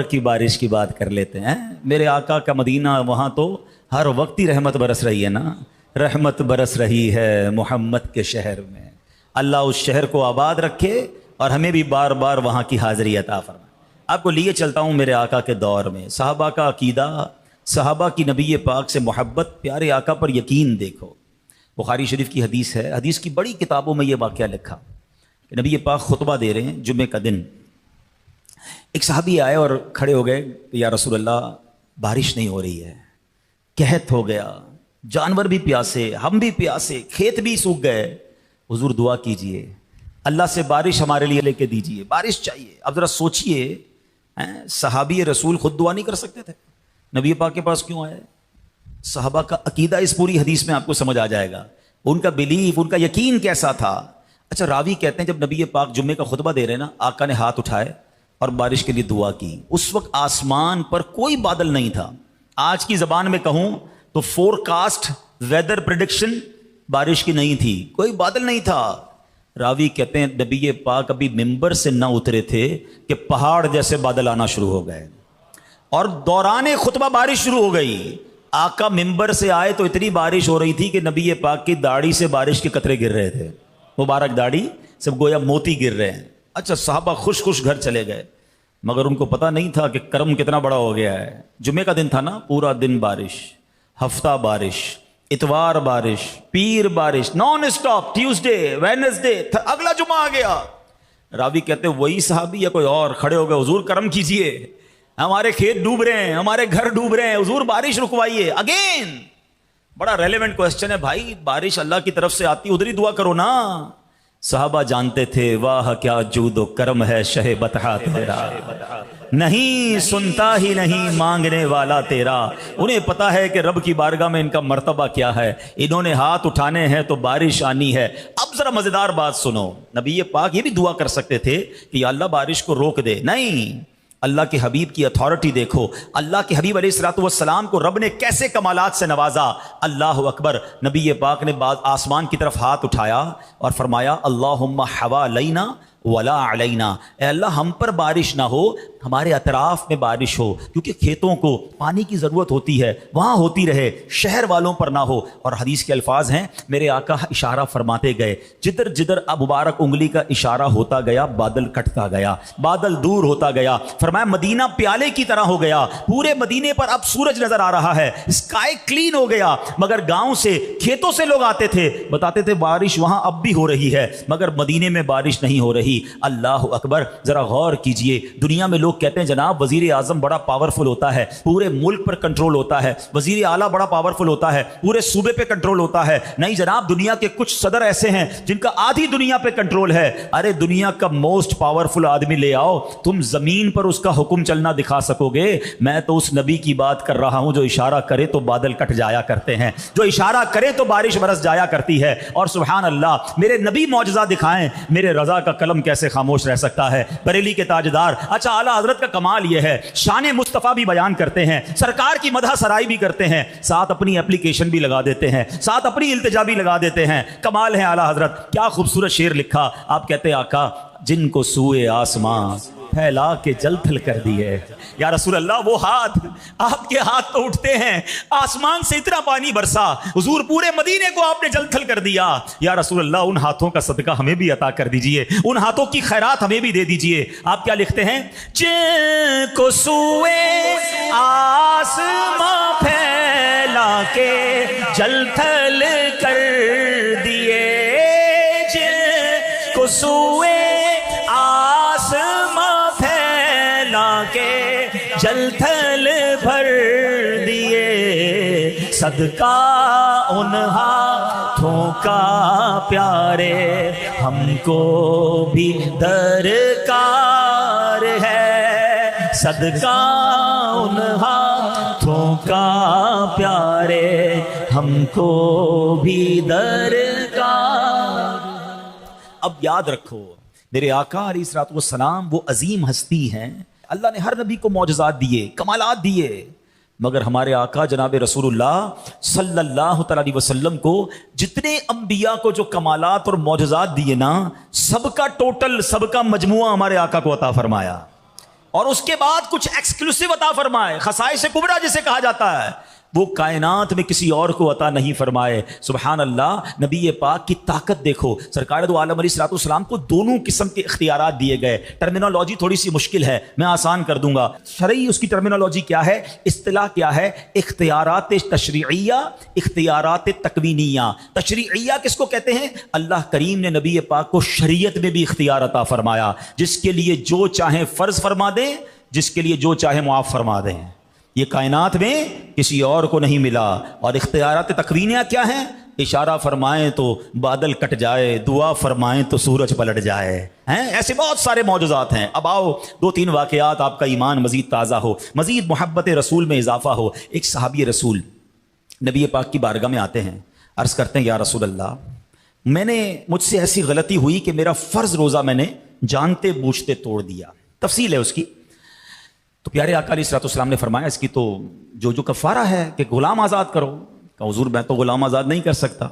کی بارش کی بات کر لیتے ہیں. میرے آقا کا مدینہ، وہاں تو ہر وقت ہی رحمت برس رہی ہے نا. رحمت برس رہی ہے محمد کے شہر میں. اللہ اس شہر کو آباد رکھے اور ہمیں بھی بار بار وہاں کی حاضری عطا فرمائے. آپ کو لیے چلتا ہوں میرے آقا کے دور میں. صحابہ کا عقیدہ، صحابہ کی نبی پاک سے محبت، پیارے آقا پر یقین دیکھو. بخاری شریف کی حدیث ہے، حدیث کی بڑی کتابوں میں یہ واقعہ لکھا کہ نبی پاک خطبہ دے رہے ہیں جمعے کا دن. ایک صحابی آئے اور کھڑے ہو گئے کہ یا رسول اللہ بارش نہیں ہو رہی ہے، قحط ہو گیا، جانور بھی پیاسے، ہم بھی پیاسے، کھیت بھی سوکھ گئے، حضور دعا کیجئے، اللہ سے بارش ہمارے لیے لے کے دیجئے، بارش چاہیے. اب ذرا سوچئے، صحابی رسول خود دعا نہیں کر سکتے تھے؟ نبی پاک کے پاس کیوں آئے؟ صحابہ کا عقیدہ اس پوری حدیث میں آپ کو سمجھ آ جائے گا. ان کا بلیف، ان کا یقین کیسا تھا. اچھا، راوی کہتے ہیں جب نبی پاک جمعے کا خطبہ دے رہے نا، آقا نے ہاتھ اٹھائے اور بارش کے لیے دعا کی. اس وقت آسمان پر کوئی بادل نہیں تھا. آج کی زبان میں کہوں تو فور کاسٹ، ویدر پریڈکشن بارش کی نہیں تھی، کوئی بادل نہیں تھا. راوی کہتے ہیں نبی پاک ابھی ممبر سے نہ اترے تھے کہ پہاڑ جیسے بادل آنا شروع ہو گئے اور دوران خطبہ بارش شروع ہو گئی. آقا ممبر سے آئے تو اتنی بارش ہو رہی تھی کہ نبی پاک کی داڑھی سے بارش کے قطرے گر رہے تھے. مبارک داڑھی سب گویا موتی گر رہے ہیں. اچھا، صحابہ خوش خوش گھر چلے گئے، مگر ان کو پتہ نہیں تھا کہ کرم کتنا بڑا ہو گیا ہے. جمعے کا دن تھا نا، پورا دن بارش، ہفتہ بارش، اتوار بارش، پیر بارش، نان اسٹاپ، ٹیوزڈے، ویڈنسڈے، اگلا جمعہ آ گیا. راوی کہتے ہیں وہی صحابی یا کوئی اور کھڑے ہو گئے، حضور کرم کیجئے، ہمارے کھیت ڈوب رہے ہیں، ہمارے گھر ڈوب رہے ہیں، حضور بارش رکوائیے. اگین بڑا ریلیونٹ کوسچن ہے بھائی، بارش اللہ کی طرف سے آتی، ادھر ہی دعا کرو نا. صحابہ جانتے تھے واہ کیا جود و کرم ہے شہ بطحا تیرا، نہیں سنتا ہی نہیں مانگنے والا تیرا. انہیں پتا ہے کہ رب کی بارگاہ میں ان کا مرتبہ کیا ہے، انہوں نے ہاتھ اٹھانے ہیں تو بارش آنی ہے. اب ذرا مزیدار بات سنو، نبی پاک یہ بھی دعا کر سکتے تھے کہ یا اللہ بارش کو روک دے. نہیں، اللہ کے حبیب کی اتھارٹی دیکھو. اللہ کے حبیب علیہ الصلوۃ والسلام کو رب نے کیسے کمالات سے نوازا. اللہ اکبر. نبی پاک نے آسمان کی طرف ہاتھ اٹھایا اور فرمایا اللہم حوالینا ولا علینا، اے اللہ ہم پر بارش نہ ہو، ہمارے اطراف میں بارش ہو، کیونکہ کھیتوں کو پانی کی ضرورت ہوتی ہے، وہاں ہوتی رہے، شہر والوں پر نہ ہو. اور حدیث کے الفاظ ہیں، میرے آقا اشارہ فرماتے گئے، جدھر جدھر مبارک انگلی کا اشارہ ہوتا گیا بادل کٹتا گیا، بادل دور ہوتا گیا. فرمایا مدینہ پیالے کی طرح ہو گیا، پورے مدینے پر اب سورج نظر آ رہا ہے، اسکائی کلین ہو گیا. مگر گاؤں سے، کھیتوں سے لوگ آتے تھے، بتاتے تھے بارش وہاں اب بھی ہو رہی ہے، مگر مدینے میں بارش نہیں ہو رہی. اللہ اکبر. ذرا غور کیجئے، دنیا میں لوگ کہتے ہیں جناب وزیر اعظم بڑا پاورفل ہوتا ہے، پورے ملک پر کنٹرول ہوتا ہے، وزیر اعلیٰ بڑا پاورفل ہوتا ہے، پورے صوبے پہ کنٹرول ہوتا ہے. نہیں جناب، دنیا کے کچھ صدر ایسے ہیں جن کا آدھی دنیا پہ کنٹرول ہے. ارے دنیا کا موسٹ پاورفل آدمی لے آؤ، تم زمین پر اس کا حکم چلنا دکھا سکو گے؟ میں تو اس نبی کی بات کر رہا ہوں جو اشارہ کرے تو بادل کٹ جایا کرتے ہیں، جو اشارہ کرے تو بارش برس جایا کرتی ہے. اور سبحان اللہ، میرے نبی معجزہ دکھائیں، میرے رضا کا قلم کیسے خاموش رہ سکتا ہے؟ بریلی کے تاجدار. اچھا، اعلیٰ حضرت کا کمال یہ ہے، شان مصطفیٰ بھی بیان کرتے ہیں، سرکار کی مدح سرائی بھی کرتے ہیں، ساتھ اپنی اپلیکیشن بھی لگا دیتے ہیں، ساتھ اپنی التجا بھی لگا دیتے ہیں. کمال ہے اعلیٰ حضرت. کیا خوبصورت شعر لکھا. آپ کہتے آقا جن کو سوئے آسمان پھیلا کے جل تھل کر دیے. یا رسول اللہ وہ ہاتھ، آپ کے ہاتھ تو اٹھتے ہیں، آسمان سے اتنا پانی برسا، حضور پورے مدینے کو آپ نے جل تھل کر دیا. یا رسول اللہ ان ہاتھوں کا صدقہ ہمیں بھی عطا کر دیجئے، ان ہاتھوں کی خیرات ہمیں بھی دے دیجئے. آپ کیا لکھتے ہیں؟ جن کو سوئے آسمان پھیلا کے جل تھل کر دیے، جن کو سوئے جل تھل بھر دیے، صدقہ ان ہاتھوں کا پیارے ہم کو بھی درکار ہے، صدقہ ان ہاتھوں کا پیارے ہم کو بھی درکار. اب یاد رکھو، میرے آقا علیہ الصلوۃ والسلام وہ عظیم ہستی ہیں، اللہ نے ہر نبی کو معجزات دیے، کمالات دیے، مگر ہمارے آقا جناب رسول اللہ صلی اللہ علیہ وسلم کو جتنے انبیاء کو جو کمالات اور معجزات دیے نا، سب کا ٹوٹل، سب کا مجموعہ ہمارے آقا کو عطا فرمایا. اور اس کے بعد کچھ ایکسکلوسیو عطا فرمائے، خصائص کبریٰ جسے کہا جاتا ہے، وہ کائنات میں کسی اور کو عطا نہیں فرمائے۔ سبحان اللہ، نبی پاک کی طاقت دیکھو، سرکار دو عالم علیہ الصلوۃ والسلام کو دونوں قسم کے اختیارات دیے گئے۔ ٹرمینالوجی تھوڑی سی مشکل ہے، میں آسان کر دوں گا۔ شرعی اس کی ٹرمینالوجی کیا ہے، اصطلاح کیا ہے؟ اختیارات تشریعیہ، اختیارات تکوینیہ۔ تشریعیہ کس کو کہتے ہیں؟ اللہ کریم نے نبی پاک کو شریعت میں بھی اختیار عطا فرمایا، جس کے لیے جو چاہیں فرض فرما دیں، جس کے لیے جو چاہیں معاف فرما دیں۔ یہ کائنات میں کسی اور کو نہیں ملا۔ اور اختیارات تکوینیہ کیا ہیں؟ اشارہ فرمائیں تو بادل کٹ جائے، دعا فرمائیں تو سورج پلٹ جائے، ایسے بہت سارے معجزات ہیں۔ اب آؤ دو تین واقعات، آپ کا ایمان مزید تازہ ہو، مزید محبت رسول میں اضافہ ہو۔ ایک صحابی رسول نبی پاک کی بارگاہ میں آتے ہیں، عرض کرتے ہیں یا رسول اللہ، مجھ سے ایسی غلطی ہوئی کہ میرا فرض روزہ میں نے جانتے بوجھتے توڑ دیا۔ تفصیل ہے اس کی۔ تو پیارے آقا علیہ الصلوۃ والسلام نے فرمایا اس کی تو جو کفارہ ہے کہ غلام آزاد کرو۔ کہ حضور میں تو غلام آزاد نہیں کر سکتا۔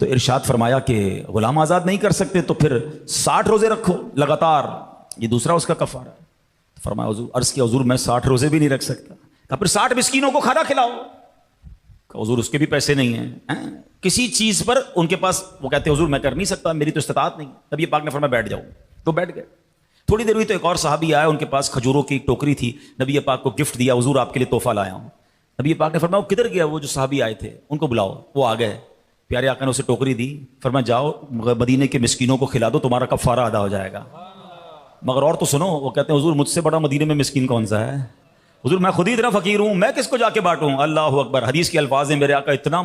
تو ارشاد فرمایا کہ غلام آزاد نہیں کر سکتے تو پھر 60 روزے رکھو لگاتار، یہ دوسرا اس کا کفارہ ہے۔ فرمایا حضور، عرض کیا حضور میں 60 روزے بھی نہیں رکھ سکتا۔ کہ پھر 60 مسکینوں کو کھانا کھلاؤ۔ کہ حضور اس کے بھی پیسے نہیں ہیں، کسی چیز پر ان کے پاس، وہ کہتے حضور میں کر نہیں سکتا، میری تو استطاعت نہیں۔ نبی پاک نے فرمایا بیٹھ جاؤ، تو بیٹھ گئے۔ تھوڑی دیر ہوئی تو ایک اور صحابی آیا، ان کے پاس کھجوروں کی ایک ٹوکری تھی، نبی پاک کو گفٹ دیا، حضور آپ کے لیے تحفہ لایا ہوں۔ نبی پاک نے فرمایا وہ کدھر گیا وہ جو صحابی آئے تھے، ان کو بلاؤ۔ وہ آ گئے، پیارے آقا نے اسے ٹوکری دی، فرمایا جاؤ مدینے کے مسکینوں کو کھلا دو، تمہارا کفارہ ادا ہو جائے گا۔ مگر اور تو سنو، وہ کہتے ہیں حضور مجھ سے بڑا مدینے میں مسکین کون سا ہے؟ حضور میں خود ہی اتنا فقیر ہوں، میں کس کو جا کے بانٹوں؟ اللہ اکبر۔ حدیث کے الفاظ ہیں، میرے آقا اتنا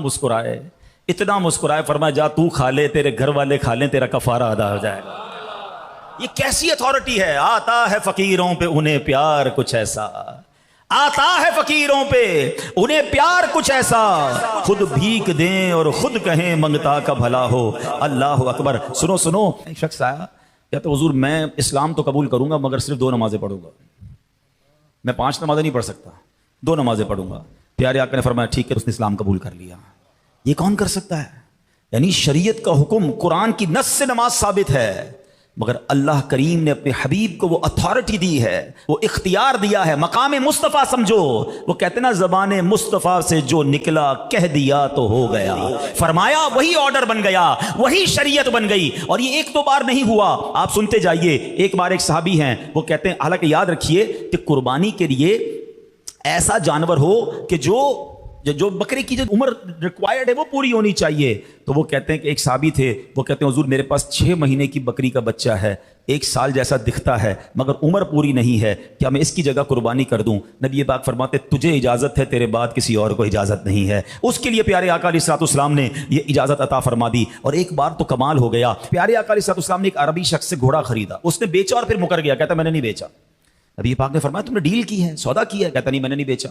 مسکرائے، فرمایا جا تو کھا لے، تیرے گھر والے کھا لیں، تیرا کفارہ ادا ہو جائے گا۔ یہ کیسی اتھارٹی ہے؟ آتا ہے فقیروں پہ انہیں پیار کچھ ایسا، آتا ہے فقیروں پہ انہیں پیار کچھ ایسا، خود بھیک دیں اور خود کہیں منگتا کا بھلا ہو۔ اللہ اکبر۔ سنو، ایک شخص آیا، کہتا حضور میں اسلام تو قبول کروں گا مگر صرف 2 نمازیں پڑھوں گا، میں 5 نمازیں نہیں پڑھ سکتا، 2 نمازیں پڑھوں گا۔ پیارے آقا نے فرمایا ٹھیک ہے، اس نے اسلام قبول کر لیا۔ یہ کون کر سکتا ہے؟ یعنی شریعت کا حکم قرآن کی نص سے نماز ثابت ہے، مگر اللہ کریم نے اپنے حبیب کو وہ اتھارٹی دی ہے، وہ اختیار دیا ہے، مقام مصطفیٰ سمجھو۔ وہ کہتے نا زبان مصطفیٰ سے جو نکلا کہہ دیا تو ہو گیا، فرمایا وہی آرڈر بن گیا، وہی شریعت بن گئی۔ اور یہ ایک دو بار نہیں ہوا، آپ سنتے جائیے۔ ایک بار ایک صحابی ہیں، وہ کہتے ہیں، حالانکہ یاد رکھیے کہ قربانی کے لیے ایسا جانور ہو کہ جو بکرے کی جو عمر ریکوائرڈ ہے وہ پوری ہونی چاہیے۔ تو وہ کہتے ہیں کہ ایک صحابی تھے، وہ کہتے ہیں حضور میرے پاس 6 مہینے کی بکری کا بچہ ہے، 1 سال جیسا دکھتا ہے مگر عمر پوری نہیں ہے، کیا میں اس کی جگہ قربانی کر دوں؟ نبی پاک فرماتے تجھے اجازت ہے، تیرے بعد کسی اور کو اجازت نہیں ہے۔ اس کے لیے پیارے آقا علیہ الصلوۃ والسلام نے یہ اجازت عطا فرما دی۔ اور ایک بار تو کمال ہو گیا، پیارے آقا علیہ الصلوۃ والسلام نے ایک عربی شخص سے گھوڑا خریدا، اس نے بیچا اور پھر مکر گیا، کہتا میں نے نہیں بیچا۔ نبی پاک نے فرمایا تم نے ڈیل کی ہے، سودا کیا ہے؟ کہتا نہیں میں نے نہیں بیچا۔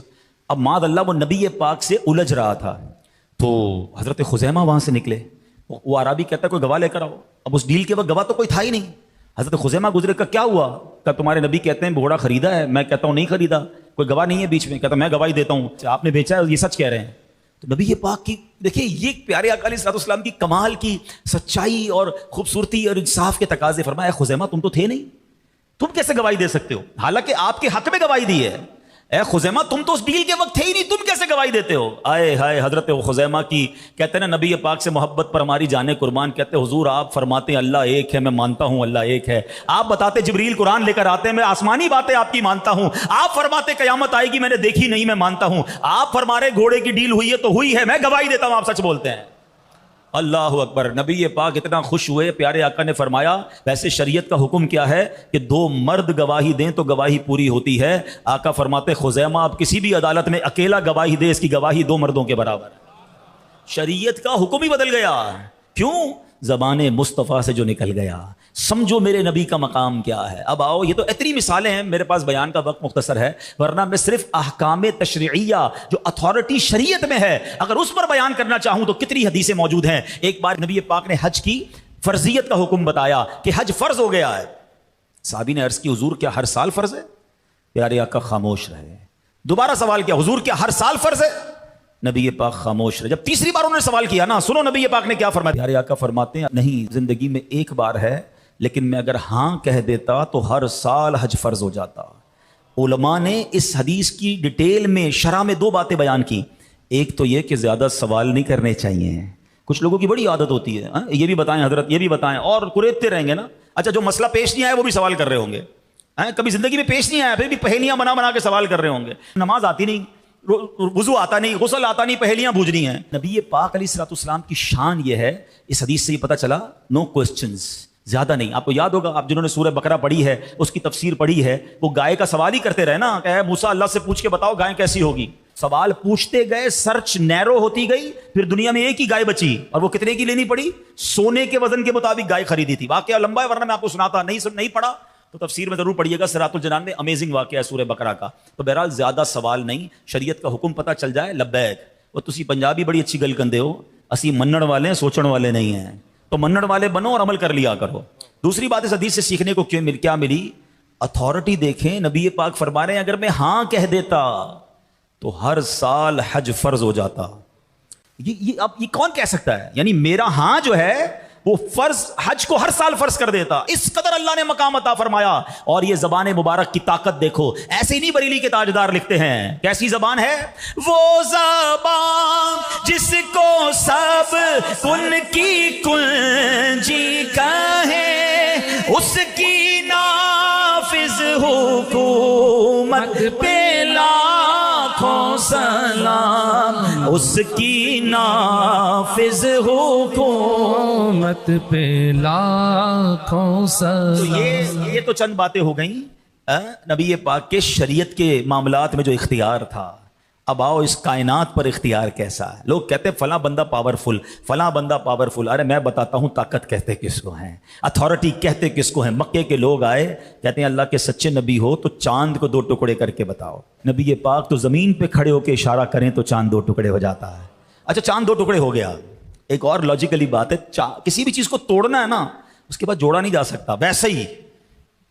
اب معاذ اللہ وہ نبی پاک سے الجھ رہا تھا، تو حضرت خزیمہ وہاں سے نکلے، وہ عربی کہتا ہے کوئی گواہ لے کر آؤ۔ اب اس ڈیل کے وقت گواہ تو کوئی تھا ہی نہیں۔ حضرت خزیمہ گزرے، کا کیا ہوا؟ کہ تمہارے نبی کہتے ہیں گھوڑا خریدا ہے، میں کہتا ہوں نہیں خریدا، کوئی گواہ نہیں ہے بیچ میں۔ کہتا میں گواہی دیتا ہوں، آپ نے بیچا ہے، یہ سچ کہہ رہے ہیں۔ تو نبی پاک کی دیکھیں، یہ پیارے آقا علیہ الصلوۃ والسلام کی کمال کی سچائی اور خوبصورتی اور انصاف کے تقاضے۔ فرمایا خزیمہ تم تو تھے نہیں، تم کیسے گواہی دے سکتے ہو؟ حالانکہ آپ کے حق میں گواہی دی ہے۔ اے خزیمہ تم تو اس ڈیل کے وقت تھے ہی نہیں، تم کیسے گواہی دیتے ہو؟ آئے ہائے، حضرت خزیمہ کی کہتے ہیں نا نبی پاک سے محبت پر ہماری جانیں قربان۔ کہتے ہیں حضور آپ فرماتے ہیں اللہ ایک ہے، میں مانتا ہوں اللہ ایک ہے۔ آپ بتاتے جبریل قرآن لے کر آتے ہیں، میں آسمانی باتیں آپ کی مانتا ہوں۔ آپ فرماتے قیامت آئے گی، میں نے دیکھی نہیں، میں مانتا ہوں۔ آپ فرما رہے گھوڑے کی ڈیل ہوئی ہے تو ہوئی ہے، میں گواہی دیتا ہوں، آپ سچ بولتے ہیں۔ اللہ اکبر۔ نبی پاک اتنا خوش ہوئے، پیارے آقا نے فرمایا ویسے شریعت کا حکم کیا ہے کہ 2 مرد گواہی دیں تو گواہی پوری ہوتی ہے۔ آقا فرماتے خزیمہ آپ کسی بھی عدالت میں اکیلا گواہی دے، اس کی گواہی 2 مردوں کے برابر ہے۔ شریعت کا حکم ہی بدل گیا، کیوں؟ زبان مصطفیٰ سے جو نکل گیا۔ سمجھو میرے نبی کا مقام کیا ہے۔ اب آؤ، یہ تو اتنی مثالیں ہیں، میرے پاس بیان کا وقت مختصر ہے، ورنہ میں صرف احکام تشریعیہ جو اتھارٹی شریعت میں ہے اگر اس پر بیان کرنا چاہوں تو کتنی حدیثیں موجود ہیں۔ ایک بار نبی پاک نے حج کی فرضیت کا حکم بتایا کہ حج فرض ہو گیا ہے۔ صحابی نے عرض کی حضور کیا ہر سال فرض ہے؟ پیارے آقا خاموش رہے۔ دوبارہ سوال کیا حضور کیا ہر سال فرض ہے؟ نبی پاک خاموش رہے۔ جب تیسری بار انہوں نے سوال کیا نا، سنو نبی پاک نے کیا فرمایا۔ پیارے آقا فرماتے ہیں نہیں، زندگی میں 1 بار ہے، لیکن میں اگر ہاں کہہ دیتا تو ہر سال حج فرض ہو جاتا۔ علماء نے اس حدیث کی ڈیٹیل میں شرح میں 2 باتیں بیان کی. ایک تو یہ کہ زیادہ سوال نہیں کرنے چاہیے. کچھ لوگوں کی بڑی عادت ہوتی ہے یہ بھی بتائیں حضرت، یہ بھی بتائیں، اور کریدتے رہیں گے نا. اچھا جو مسئلہ پیش نہیں آیا وہ بھی سوال کر رہے ہوں گے. کبھی زندگی میں پیش نہیں آیا پھر بھی پہلیاں بنا بنا کے سوال کر رہے ہوں گے. نماز آتی نہیں، وضو آتا نہیں، غسل آتا نہیں، پہلیاں بوجھنی ہیں. نبی پاک علیہ الصلوۃ والسلام کی شان یہ ہے، اس حدیث سے یہ پتہ چلا، نو کوسچنز، زیادہ نہیں. آپ کو یاد ہوگا، آپ جنہوں نے سورہ بقرہ پڑھی ہے، اس کی تفسیر پڑھی ہے، وہ گائے کا سوال ہی کرتے رہے نا کہ موسیٰ اللہ سے پوچھ کے بتاؤ گائے کیسی ہوگی. سوال پوچھتے گئے، سرچ نیرو ہوتی گئی، پھر دنیا میں ایک ہی گائے بچی، اور وہ کتنے کی لینی پڑی؟ سونے کے وزن کے مطابق گائے خریدی تھی. واقعہ لمبا ہے ورنہ میں آپ کو سناتا، نہیں پڑھا تو تفسیر میں ضرور پڑھیے گا، صراط الجنان میں امیزنگ واقعہ ہے سورہ بقرہ کا. تو بہرحال زیادہ سوال نہیں، شریعت کا حکم پتہ چل جائے لبیک. وہ تسی پنجابی بڑی اچھی گل کندے ہو، اسی منڑ والے ہیں، سوچن والے نہیں ہیں. تو منڑ والے بنو اور عمل کر لیا کرو. دوسری بات اس حدیث سے سیکھنے کو کیا ملی؟ اتھارٹی دیکھیں. نبی پاک فرما رہے ہیں اگر میں ہاں کہہ دیتا تو ہر سال حج فرض ہو جاتا. یہ کون کہہ سکتا ہے؟ یعنی میرا ہاں جو ہے وہ فرض، حج کو ہر سال فرض کر دیتا. اس قدر اللہ نے مقام عطا فرمایا. اور یہ زبان مبارک کی طاقت دیکھو. ایسے ہی نہیں بریلی کے تاجدار لکھتے ہیں. کیسی زبان ہے؟ وہ زبان جس کو سب ان کی کنجی کہے، اس کی نافذ حکومت پہ لاکھوں سلام، اس کی نافذ حکومت پہ لاکھوں سلام. تو یہ تو چند باتیں ہو گئیں نبی پاک کے شریعت کے معاملات میں جو اختیار تھا. اب آؤ اس کائنات پر اختیار کیسا ہے. لوگ کہتے ہیں فلاں بندہ پاورفل، فلاں بندہ پاورفل. ارے میں بتاتا ہوں طاقت کہتے کس کو ہیں، اتھارٹی کہتے کس کو ہیں. مکے کے لوگ آئے، کہتے ہیں اللہ کے سچے نبی ہو تو چاند کو 2 ٹکڑے کر کے بتاؤ. نبی پاک تو زمین پہ کھڑے ہو کے اشارہ کریں تو چاند 2 ٹکڑے ہو جاتا ہے. اچھا چاند 2 ٹکڑے ہو گیا. ایک اور لاجیکلی بات ہے، کسی بھی چیز کو توڑنا ہے نا، اس کے بعد جوڑا نہیں جا سکتا. ویسے ہی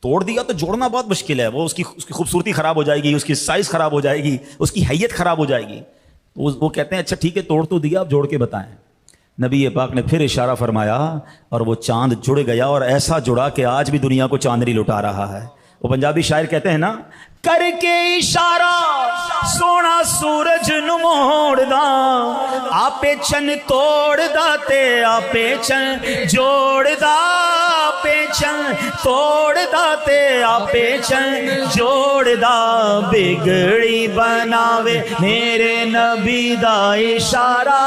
توڑ دیا تو جوڑنا بہت مشکل ہے. وہ اس کی خوبصورتی خراب ہو جائے گی، اس کی سائز خراب ہو جائے گی، اس کی حیت خراب ہو جائے گی. وہ کہتے ہیں اچھا ٹھیک ہے توڑ تو دیا، اب جوڑ کے بتائیں. نبی پاک نے پھر اشارہ فرمایا اور وہ چاند جڑ گیا، اور ایسا جڑا کہ آج بھی دنیا کو چاندنی لٹا رہا ہے. وہ پنجابی شاعر کہتے ہیں نا، کر کے اشارہ سونا سورج نو موڑ دا، آپے چن توڑ دا تے آپے چن جوڑ دا، آپے چن توڑ دا تے آپے چن جوڑ دا، بگڑی بناوے میرے نبی دا اشارہ،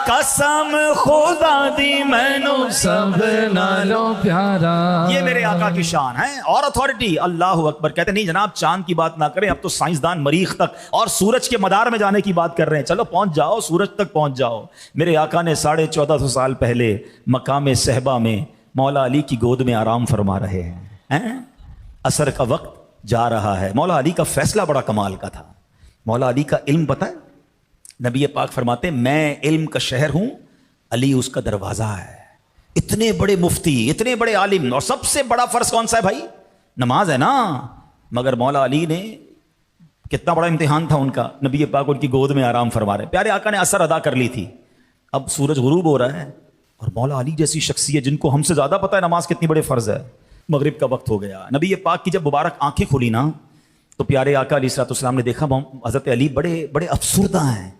قسم خدا دی مینو سب نالوں پیارا. یہ میرے آقا کی شان ہے. اور اتھارٹی، اللہ اکبر. کہتے نہیں جناب چاند کی بات نہ کریں، اب تو سائنسدان مریخ تک اور سورج کے مدار میں جانے کی بات کر رہے ہیں. چلو پہنچ جاؤ، سورج تک پہنچ جاؤ. میرے آقا نے 1450 سال پہلے مقام صحبہ میں مولا علی کی گود میں آرام فرما رہے ہیں. عصر کا وقت جا رہا ہے. مولا علی کا فیصلہ بڑا کمال کا تھا. مولا علی کا علم پتہ ہے، نبی پاک فرماتے میں علم کا شہر ہوں، علی اس کا دروازہ ہے. اتنے بڑے مفتی، اتنے بڑے عالم، اور سب سے بڑا فرض کون سا ہے بھائی؟ نماز ہے نا. مگر مولا علی نے، کتنا بڑا امتحان تھا ان کا. نبی پاک ان کی گود میں آرام فرما رہے. پیارے آقا نے عصر ادا کر لی تھی، اب سورج غروب ہو رہا ہے، اور مولا علی جیسی شخصیت جن کو ہم سے زیادہ پتہ ہے نماز کتنی بڑے فرض ہے، مغرب کا وقت ہو گیا. نبی پاک کی جب مبارک آنکھیں کھلی نا تو پیارے آقا علیہ الصلوۃ والسلام نے دیکھا حضرت علی بڑے افسردہ ہیں.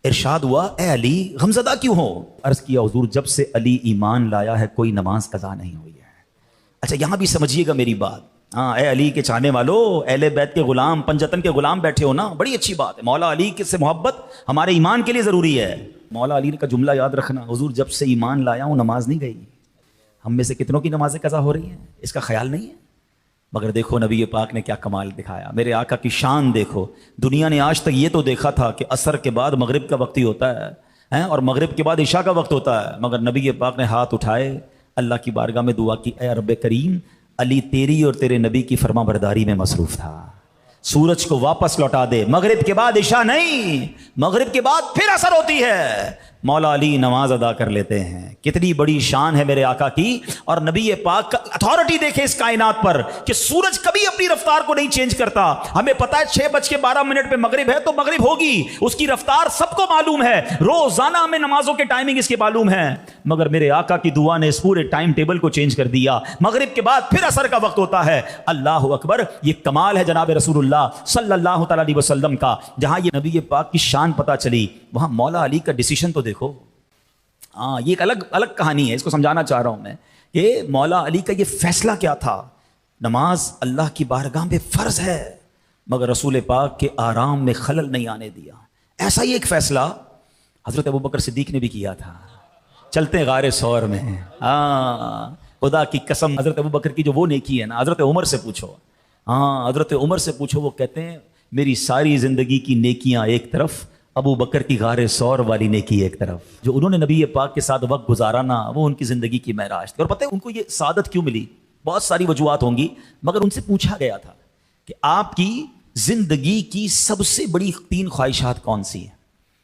ارشاد ہوا اے علی غمزدہ کیوں ہو؟ عرض کیا حضور جب سے علی ایمان لایا ہے کوئی نماز قضا نہیں ہوئی ہے. اچھا یہاں بھی سمجھیے گا میری بات. ہاں اے علی کے چاہنے والو، اہل بیت کے غلام، پنجتن کے غلام بیٹھے ہو نا، بڑی اچھی بات ہے. مولا علی سے محبت ہمارے ایمان کے لیے ضروری ہے. مولا علی کا جملہ یاد رکھنا، حضور جب سے ایمان لایا ہوں نماز نہیں گئی. ہم میں سے کتنوں کی نمازیں قضا ہو رہی ہیں اس کا خیال نہیں ہے. مگر دیکھو نبی پاک نے کیا کمال دکھایا. میرے آقا کی شان دیکھو. دنیا نے آج تک یہ تو دیکھا تھا کہ عصر کے بعد مغرب کا وقت ہی ہوتا ہے اور مغرب کے بعد عشاء کا وقت ہوتا ہے. مگر نبی پاک نے ہاتھ اٹھائے، اللہ کی بارگاہ میں دعا کی، اے رب کریم علی تیری اور تیرے نبی کی فرما برداری میں مصروف تھا، سورج کو واپس لوٹا دے. مغرب کے بعد عشاء نہیں، مغرب کے بعد پھر عصر ہوتی ہے. مولا علی نماز ادا کر لیتے ہیں. کتنی بڑی شان ہے میرے آقا کی. اور نبی پاک کا اتھارٹی دیکھیں اس کائنات پر کہ سورج کبھی اپنی رفتار کو نہیں چینج کرتا. ہمیں پتا ہے 6:12 پہ مغرب ہے تو مغرب ہوگی, اس کی رفتار سب کو معلوم ہے, روزانہ ہمیں نمازوں کے ٹائمنگ اس کے معلوم ہے. مگر میرے آقا کی دعا نے اس پورے ٹائم ٹیبل کو چینج کر دیا. مغرب کے بعد پھر عصر کا وقت ہوتا ہے. اللہ اکبر, یہ کمال ہے جناب رسول اللہ صلی اللہ تعالی علیہ وسلم کا. جہاں یہ نبی پاک کی شان پتہ چلی, وہاں مولا علی کا ڈیسیشن تو دیکھو. ہاں, یہ ایک الگ کہانی ہے, اس کو سمجھانا چاہ رہا ہوں میں. یہ مولا علی کا یہ فیصلہ کیا تھا. نماز اللہ کی بارگاہ میں فرض ہے, مگر رسول پاک کے آرام میں خلل نہیں آنے دیا. ایسا ہی ایک فیصلہ حضرت ابوبکر صدیق نے بھی کیا تھا. چلتے ہیں غار ثور میں. ہاں, خدا کی قسم, حضرت ابوبکر کی جو وہ نیکی ہے نا, حضرت عمر سے پوچھو. ہاں, حضرت عمر سے پوچھو, وہ کہتے ہیں میری ساری زندگی کی نیکیاں ایک طرف, ابو بکر کی غار ثور والی نیکی ایک طرف. جو انہوں نے نبی پاک کے ساتھ وقت گزارا نا, وہ ان کی زندگی کی معراج تھی. اور پتہ ہے ان کو یہ سعادت کیوں ملی؟ بہت ساری وجوہات ہوں گی, مگر ان سے پوچھا گیا تھا کہ آپ کی زندگی کی سب سے بڑی 3 خواہشات کون سی ہیں.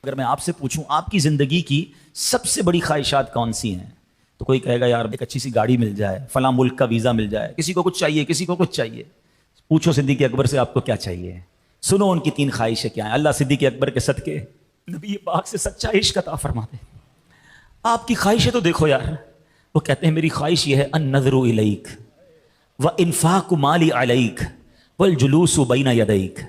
اگر میں آپ سے پوچھوں آپ کی زندگی کی سب سے بڑی خواہشات کون سی ہیں, تو کوئی کہے گا یار ایک اچھی سی گاڑی مل جائے, فلاں ملک کا ویزا مل جائے, کسی کو کچھ چاہیے, کسی کو کچھ چاہیے. پوچھو صدیق اکبر سے آپ کو کیا چاہیے. سنو ان کی 3 خواہشیں کیا ہیں. اللہ صدیق اکبر کے صدقے نبی پاک سے سچا عشق عطا فرما دے. آپ کی خواہشیں تو دیکھو یار. وہ کہتے ہیں میری خواہش یہ ہے النظر الیک وانفاق مالی علیک والجلوس بین یدیک.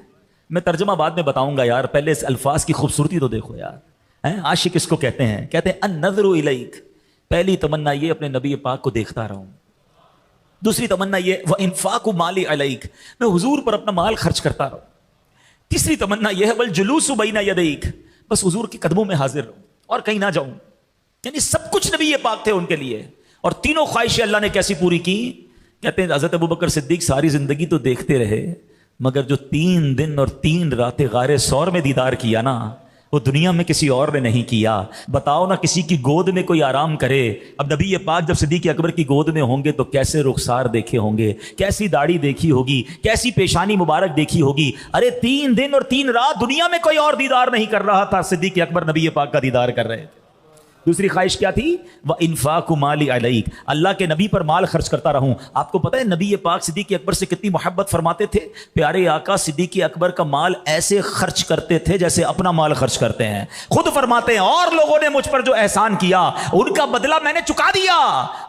میں ترجمہ بعد میں بتاؤں گا یار, پہلے اس الفاظ کی خوبصورتی تو دیکھو یار. عاشق اس کو کہتے ہیں النظر الیک. پہلی تمنا یہ اپنے نبی پاک کو دیکھتا رہوں. دوسری تمنا یہ وانفاق مالی علیک, میں حضور پر اپنا مال خرچ کرتا رہوں. تیسری تمنا یہ ہے والجلوس بین یدیک, بس حضور کے قدموں میں حاضر رہوں اور کہیں نہ جاؤں. یعنی سب کچھ نبی پاک تھے ان کے لیے. اور تینوں خواہشیں اللہ نے کیسی پوری کی. کہتے ہیں حضرت ابوبکر صدیق ساری زندگی تو دیکھتے رہے, مگر جو 3 دن اور 3 راتیں غار ثور میں دیدار کیا نا, وہ دنیا میں کسی اور نے نہیں کیا. بتاؤ نا, کسی کی گود میں کوئی آرام کرے. اب نبی پاک جب صدیق اکبر کی گود میں ہوں گے تو کیسے رخسار دیکھے ہوں گے, کیسی داڑھی دیکھی ہوگی, کیسی پیشانی مبارک دیکھی ہوگی. ارے 3 دن اور 3 رات دنیا میں کوئی اور دیدار نہیں کر رہا تھا, صدیق اکبر نبی پاک کا دیدار کر رہے تھے. دوسری خواہش کیا تھی؟ وانفاق مالی علیک, اللہ کے نبی پر مال خرچ کرتا رہوں. آپ کو پتہ ہے نبی پاک صدیق اکبر سے کتنی محبت فرماتے تھے. پیارے آقا صدیق اکبر کا مال ایسے خرچ کرتے تھے جیسے اپنا مال خرچ کرتے ہیں. خود فرماتے ہیں اور لوگوں نے مجھ پر جو احسان کیا ان کا بدلہ میں نے چکا دیا,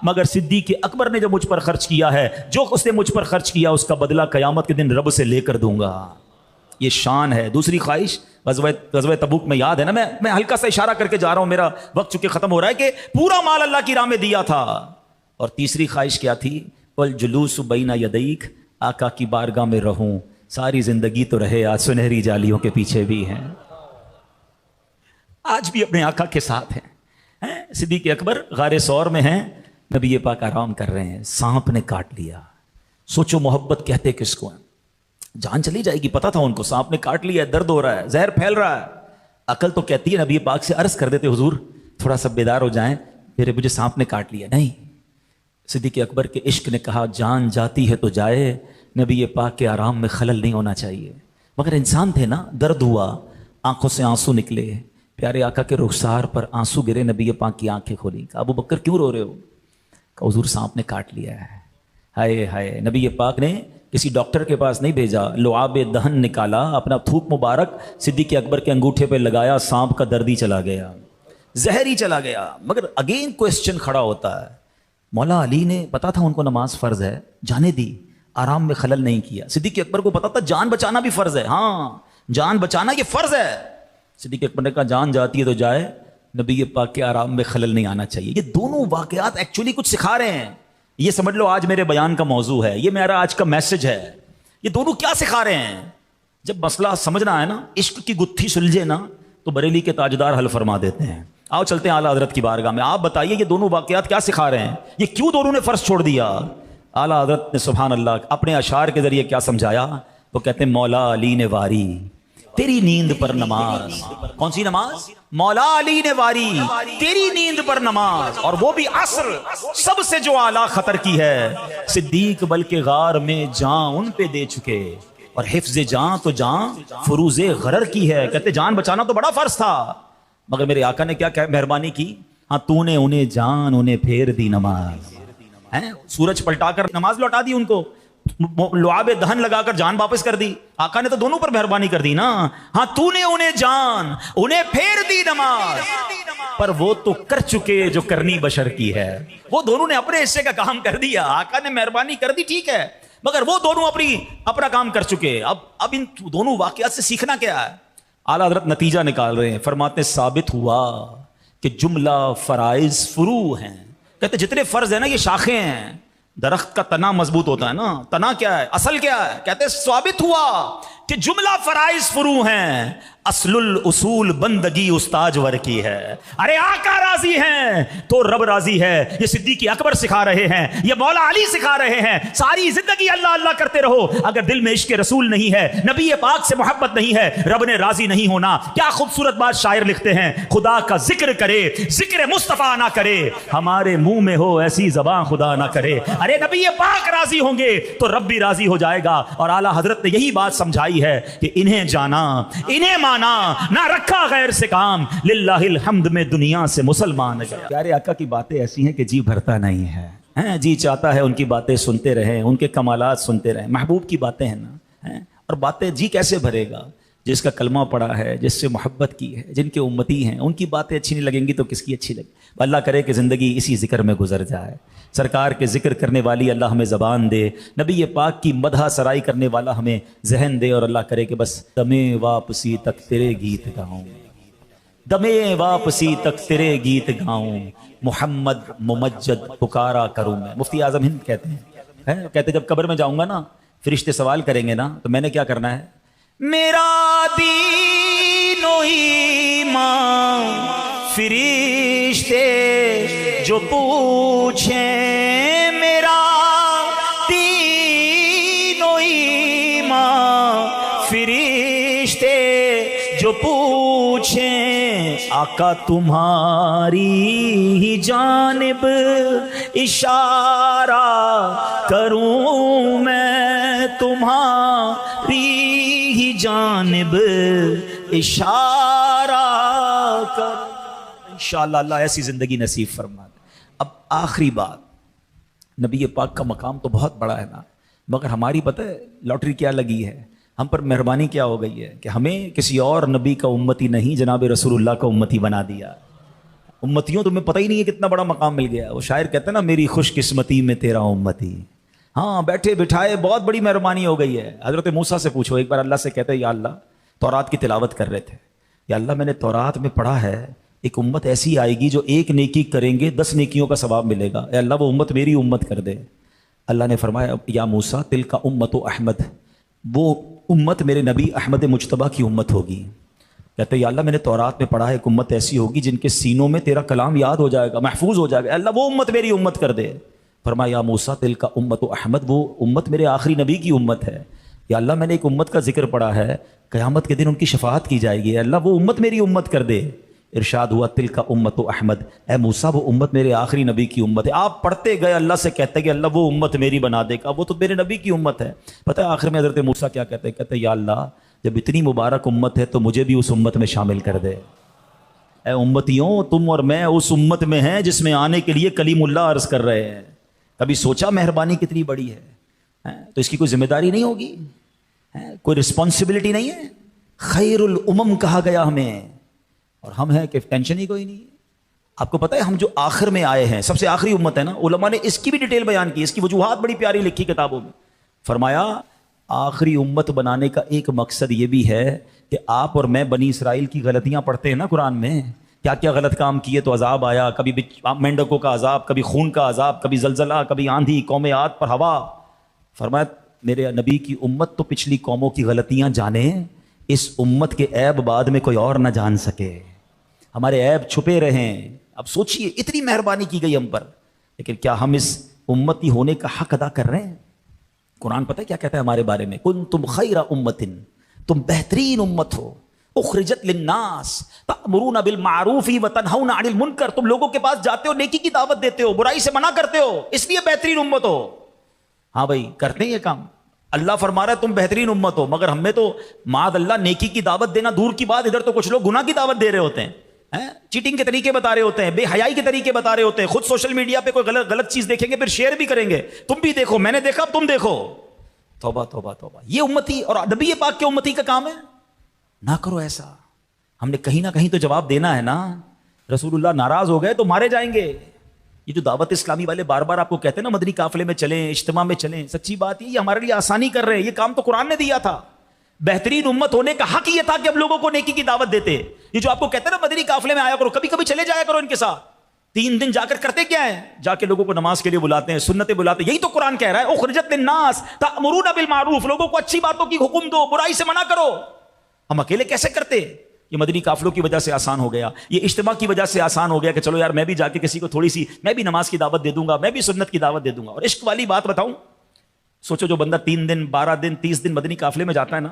مگر صدیق اکبر نے جو مجھ پر خرچ کیا ہے, جو اس نے مجھ پر خرچ کیا, اس کا بدلہ قیامت کے دن رب سے لے کر دوں گا. یہ شان ہے. دوسری خواہش غزوہ تبوک میں یاد ہے نا, میں ہلکا سا اشارہ کر کے جا رہا ہوں, میرا وقت چونکہ ختم ہو رہا ہے, کہ پورا مال اللہ کی راہ میں دیا تھا. اور تیسری خواہش کیا تھی؟ والجلوس بین یدیک, آقا کی بارگاہ میں رہوں. ساری زندگی تو رہے, آج سنہری جالیوں کے پیچھے بھی ہیں, آج بھی اپنے آقا کے ساتھ ہیں. صدیق اکبر غار ثور میں ہیں, نبی پاک آرام کر رہے ہیں, سانپ نے کاٹ لیا. سوچو محبت کہتے کس کو ہیں, جان چلی جائے گی, پتا تھا ان کو, سانپ نے کاٹ لیا ہے, درد ہو رہا ہے, زہر پھیل رہا ہے. عقل تو کہتی ہے نبی پاک سے عرض کر دیتے حضور تھوڑا سا بیدار ہو جائیں, مجھے سانپ نے کاٹ لیا. نہیں, صدیق اکبر کے عشق نے کہا جان جاتی ہے تو جائے, نبی پاک کے آرام میں خلل نہیں ہونا چاہیے. مگر انسان تھے نا, درد ہوا, آنکھوں سے آنسو نکلے, پیارے آقا کے رخسار پر آنسو گرے, نبی پاک کی آنکھیں کھولی. کہا ابو بکر کیوں رو رہے ہو؟ کہا حضور سانپ نے کاٹ لیا ہے. ہائے ہائے, نبی پاک نے کسی ڈاکٹر کے پاس نہیں بھیجا, لعاب دہن نکالا, اپنا تھوک مبارک صدیق اکبر کے انگوٹھے پہ لگایا, سانپ کا درد ہی چلا گیا, زہر ہی چلا گیا. مگر اگین کوسچن کھڑا ہوتا ہے, مولا علی نے پتا تھا ان کو نماز فرض ہے, جانے دی, آرام میں خلل نہیں کیا. صدیق اکبر کو پتا تھا جان بچانا بھی فرض ہے, ہاں جان بچانا یہ فرض ہے. صدیق اکبر نے کہا جان جاتی ہے تو جائے, نبی پاک کے آرام میں خلل نہیں آنا چاہیے. یہ دونوں واقعات ایکچولی کچھ سکھا رہے ہیں. یہ سمجھ لو آج میرے بیان کا موضوع ہے, یہ میرا آج کا میسج ہے. یہ دونوں کیا سکھا رہے ہیں؟ جب مسئلہ سمجھنا ہے نا, عشق کی گتھی سلجھے نا, تو بریلی کے تاجدار حل فرما دیتے ہیں. آؤ چلتے ہیں اعلیٰ حضرت کی بارگاہ میں. آپ بتائیے یہ دونوں واقعات کیا سکھا رہے ہیں, یہ کیوں دونوں نے فرض چھوڑ دیا؟ اعلیٰ حضرت نے سبحان اللہ اپنے اشعار کے ذریعے کیا سمجھایا. وہ کہتے ہیں مولا علی نے واری تیری نیند پر نماز. کون سی نماز؟ مولا علی نے واری تیری نیند پر نماز, اور وہ بھی عصر, سب سے جو اعلیٰ خطر کی ہے. صدیق بلکہ غار میں جان ان پہ دے چکے, اور حفظ جان تو جان فروز غرر کی ہے. کہتے جان بچانا تو بڑا فرض تھا, مگر میرے آقا نے کیا مہربانی کی, ہاں تو نے انہیں جان انہیں پھیر دی نماز, سورج پلٹا کر نماز لوٹا دی ان کو, لعاب دہن لگا کر جان واپس کر دی. آقا نے تو دونوں پر مہربانی کر دی نا, ہاں تو نے انہیں جان انہیں پھیر دی نماز, پر وہ تو کر چکے جو کرنی بشر کی ہے. وہ دونوں نے اپنے حصے کا کام کر دیا, آقا نے مہربانی کر دی ٹھیک ہے, مگر وہ دونوں اپنا کام کر چکے. اب ان دونوں واقعات سے سیکھنا کیا ہے؟ اعلیٰ حضرت نتیجہ نکال رہے ہیں, فرماتے ہیں ثابت ہوا کہ جملہ فرائض فروع ہیں. کہتے جتنے فرض ہیں نا یہ شاخیں ہیں, درخت کا تنا مضبوط ہوتا ہے نا, تنا کیا ہے, اصل کیا ہے؟ کہتے ثابت ہوا کہ جملہ فرائض فروع ہیں, اصل الاصول بندگی استاجور کی ہے. ارے آقا راضی ہیں تو رب راضی ہے, یہ صدیق اکبر سکھا رہے ہیں, یہ مولا علی سکھا رہے ہیں. ساری زندگی اللہ اللہ کرتے رہو, اگر دل میں عشق رسول نہیں ہے, نبی پاک سے محبت نہیں ہے, رب نے راضی نہیں ہونا. کیا خوبصورت بات شاعر لکھتے ہیں, خدا کا ذکر کرے ذکر مصطفیٰ نہ کرے, ہمارے منہ میں ہو ایسی زبان خدا نہ کرے. ارے نبی پاک راضی ہوں گے تو رب بھی راضی ہو جائے گا. اور اعلیٰ حضرت نے یہی بات سمجھائی ہے کہ انہیں جانا انہیں مانا نہ رکھا غیر سے کام, للہ الحمد میں دنیا سے مسلمان گیا. پیارے آقا کی باتیں ایسی ہیں کہ جی بھرتا نہیں ہے, جی چاہتا ہے ان کی باتیں سنتے رہیں, ان کے کمالات سنتے رہیں. محبوب کی باتیں ہیں نا, اور باتیں جی کیسے بھرے گا؟ جس کا کلمہ پڑا ہے, جس سے محبت کی ہے, جن کے امتی ہیں, ان کی باتیں اچھی نہیں لگیں گی تو کس کی اچھی لگے؟ اللہ کرے کہ زندگی اسی ذکر میں گزر جائے. سرکار کے ذکر کرنے والی اللہ ہمیں زبان دے, نبی پاک کی مدح سرائی کرنے والا ہمیں ذہن دے, اور اللہ کرے کہ بس دمے واپسی تک تیرے گیت گاؤں, دمے واپسی تک تیرے گیت گاؤں, محمد ممجد پکارا کروں میں. مفتی اعظم ہند کہتے ہیں, کہتے جب قبر میں جاؤں گا نا, فرشتے سوال کریں گے نا, تو میں نے کیا کرنا ہے؟ میرا دین و ایمان فرشتے جو پوچھیں, میرا دین و ایمان فرشتے جو پوچھیں, آقا تمہاری ہی جانب اشارہ کروں میں, تمہاری ہی جانب اشارہ کر. انشاءاللہ اللہ ایسی زندگی نصیب فرما دے. اب آخری بات, نبی پاک کا مقام تو بہت بڑا ہے نا, مگر ہماری پتہ ہے لاٹری کیا لگی ہے, ہم پر مہربانی کیا ہو گئی ہے کہ ہمیں کسی اور نبی کا امتی نہیں, جناب رسول اللہ کا امتی بنا دیا. امتیوں تمہیں پتہ ہی نہیں ہے کتنا بڑا مقام مل گیا. وہ شاعر کہتے ہیں نا, میری خوش قسمتی میں تیرا امتی. ہاں بیٹھے بٹھائے بہت بڑی مہربانی ہو گئی ہے. حضرت موسیٰ سے پوچھو, ایک بار اللہ سے کہتے ہیں یا اللہ, تورات کی تلاوت کر رہے تھے, یا اللہ میں نے تورات میں پڑھا ہے ایک امت ایسی آئے گی جو ایک نیکی کریں گے 10 نیکیوں کا ثواب ملے گا, اے اللہ وہ امت میری امت کر دے. اللہ نے فرمایا یا موسیٰ تل کا امت و احمد, وہ امت میرے نبی احمد مجتبیٰ کی امت ہوگی. کہتے ہیں یا اللہ میں نے تورات میں پڑھا ہے ایک امت ایسی ہوگی جن کے سینوں میں تیرا کلام یاد ہو جائے گا, محفوظ ہو جائے گا, اے اللہ وہ امت میری امت کر دے. فرمایا یا موسیٰ تل کا امت و احمد, وہ امت میرے آخری نبی کی امت ہے. یا اللہ میں نے ایک امت کا ذکر پڑھا ہے, قیامت کے دن ان کی شفاعت کی جائے گی, اے اللہ وہ امت میری امت کر دے. ارشاد ہوا تل کا امت و احمد, اے موسیٰ وہ امت میرے آخری نبی کی امت ہے. آپ پڑھتے گئے, اللہ سے کہتے کہ اللہ وہ امت میری بنا دے گا, وہ تو میرے نبی کی امت ہے. پتہ ہے آخر میں حضرت موسیٰ کیا کہتے ہیں؟ کہتے ہیں یا اللہ جب اتنی مبارک امت ہے تو مجھے بھی اس امت میں شامل کر دے. اے امتیوں, تم اور میں اس امت میں ہیں جس میں آنے کے لیے کلیم اللہ عرض کر رہے ہیں. کبھی سوچا مہربانی کتنی بڑی ہے؟ تو اس کی کوئی ذمہ داری نہیں ہوگی, کوئی رسپانسبلٹی نہیں ہے؟ خیر الامم کہا گیا ہمیں, اور ہم ہیں کہ ٹینشن ہی کوئی نہیں. آپ کو پتہ ہے ہم جو آخر میں آئے ہیں, سب سے آخری امت ہے نا, علماء نے اس کی بھی ڈیٹیل بیان کی, اس کی وجوہات بڑی پیاری لکھی کتابوں میں. فرمایا آخری امت بنانے کا ایک مقصد یہ بھی ہے کہ آپ اور میں بنی اسرائیل کی غلطیاں پڑھتے ہیں نا قرآن میں, کیا کیا غلط کام کیے تو عذاب آیا, کبھی مینڈکوں کا عذاب, کبھی خون کا عذاب, کبھی زلزلہ, کبھی آندھی, قوم عاد پر ہوا. فرمایا میرے نبی کی امت تو پچھلی قوموں کی غلطیاں جانے, اس امت کے عیب بعد میں کوئی اور نہ جان سکے, ہمارے عیب چھپے رہیں. اب سوچئے اتنی مہربانی کی گئی ہم پر, لیکن کیا ہم اس امتی ہونے کا حق ادا کر رہے ہیں؟ قرآن پتہ ہے کیا کہتا ہے ہمارے بارے میں؟ کنتم خیر امت, تم بہترین امت ہو, اخرجت للناس تأمرون بالمعروف وتنہون عن المنکر, تم لوگوں کے پاس جاتے ہو, نیکی کی دعوت دیتے ہو, برائی سے منع کرتے ہو, اس لیے بہترین امت ہو. ہاں بھائی کرتے ہیں یہ کام, اللہ فرما رہا ہے تم بہترین امت ہو, مگر ہم میں تو معاذ اللہ نیکی کی دعوت دینا دور کی بات, ادھر تو کچھ لوگ گناہ کی دعوت دے رہے ہوتے ہیں. چیٹنگ کے طریقے بتا رہے ہوتے ہیں, بے حیائی کے طریقے بتا رہے ہوتے ہیں, خود سوشل میڈیا پہ کوئی غلط چیز دیکھیں گے پھر شیئر بھی کریں گے, تم بھی دیکھو, میں نے دیکھا اب تم دیکھو. توبہ توبہ توبہ, یہ امتی اور نبی پاک کے امتی کا کام ہے. نہ کرو ایسا. ہم نے کہیں نہ کہیں تو جواب دینا ہے نا. رسول اللہ ناراض ہو گئے تو مارے جائیں گے. یہ جو دعوت اسلامی والے بار بار آپ کو کہتے ہیں نا مدنی قافلے میں چلیں, اجتماع میں چلیں, سچی بات یہ ہمارے لیے آسانی کر رہے ہیں. یہ کام تو قرآن نے دیا تھا. بہترین امت ہونے کا حق یہ تھا کہ اب لوگوں کو نیکی کی دعوت دیتے. یہ جو آپ کو کہتے ہیں نا مدنی قافلے میں آیا کرو, کبھی کبھی چلے جایا کرو ان کے ساتھ. 3 دن جا کر کرتے کیا ہے؟ جا کے لوگوں کو نماز کے لیے بلاتے ہیں, سنتیں بلاتے ہیں. یہی تو قرآن کہہ رہا ہے, اخرجت للناس تأمرون بالمعروف, لوگوں کو اچھی باتوں کی حکم دو, برائی سے منع کرو. ہم اکیلے کیسے کرتے؟ یہ مدنی قافلوں کی وجہ سے آسان ہو گیا, یہ اجتماع کی وجہ سے آسان ہو گیا کہ چلو یار میں بھی جا کے کسی کو تھوڑی سی, میں بھی نماز کی دعوت دے دوں گا, میں بھی سنت کی دعوت دے دوں گا. اور عشق والی بات بتاؤں, سوچو جو بندہ 3 دن 12 دن 30 دن مدنی قافلے میں جاتا ہے نا,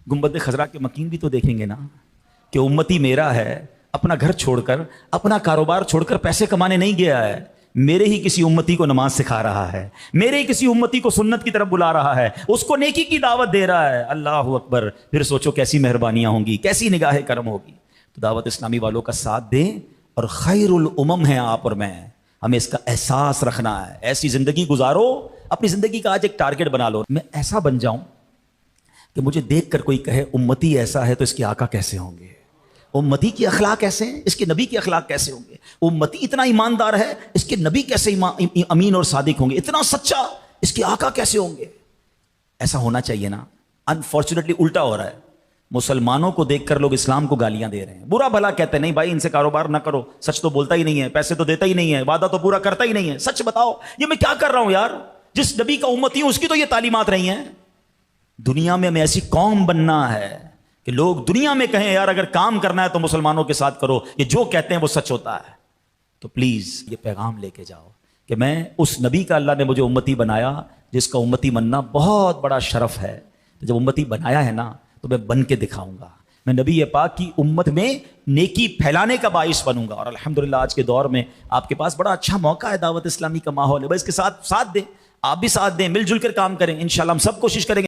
گنبد خضرا کے مکین بھی تو دیکھیں گے نا کہ امتی میرا ہے, اپنا گھر چھوڑ کر, اپنا کاروبار چھوڑ کر پیسے کمانے نہیں گیا ہے, میرے ہی کسی امتی کو نماز سکھا رہا ہے, میرے ہی کسی امتی کو سنت کی طرف بلا رہا ہے, اس کو نیکی کی دعوت دے رہا ہے. اللہ اکبر. پھر سوچو کیسی مہربانیاں ہوں گی, کیسی نگاہ کرم ہوگی. تو دعوت اسلامی والوں کا ساتھ دیں, اور خیر الامم ہیں آپ اور میں, ہمیں اس کا احساس رکھنا ہے. ایسی زندگی گزارو, اپنی زندگی کا آج ایک ٹارگٹ بنا لو, میں ایسا بن جاؤں کہ مجھے دیکھ کر کوئی کہے امتی ایسا ہے تو اس کے آقا کیسے ہوں گے, امتی کے اخلاق کیسے ہیں, اس کے نبی کے اخلاق کیسے ہوں گے, امتی اتنا ایماندار ہے, اس کے نبی کیسے امین اور صادق ہوں گے, اتنا سچا, اس کے آقا کیسے ہوں گے. ایسا ہونا چاہیے نا. انفارچونیٹلی الٹا ہو رہا ہے. مسلمانوں کو دیکھ کر لوگ اسلام کو گالیاں دے رہے ہیں, برا بھلا کہتے ہیں, نہیں بھائی ان سے کاروبار نہ کرو, سچ تو بولتا ہی نہیں ہے, پیسے تو دیتا ہی نہیں ہے, وعدہ تو پورا کرتا ہی نہیں ہے, سچ بتاؤ یہ میں کیا کر رہا ہوں یار. جس نبی کا امتی ہوں اس کی تو یہ تعلیمات رہی ہیں. دنیا میں ہمیں ایسی قوم بننا ہے کہ لوگ دنیا میں کہیں یار اگر کام کرنا ہے تو مسلمانوں کے ساتھ کرو, یہ جو کہتے ہیں وہ سچ ہوتا ہے. تو پلیز یہ پیغام لے کے جاؤ کہ میں اس نبی کا, اللہ نے مجھے امتی بنایا, جس کا امتی بننا بہت بڑا شرف ہے. جب امتی بنایا ہے نا تو میں بن کے دکھاؤں گا, میں نبی پاک کی امت میں نیکی پھیلانے کا باعث بنوں گا. اور الحمدللہ آج کے دور میں آپ کے پاس بڑا اچھا موقع ہے, دعوت اسلامی کا ماحول ہے, بس اس کے ساتھ دیں, آپ بھی ساتھ دیں, مل جل کر کام کریں, انشاءاللہ ہم سب کوشش کریں گے.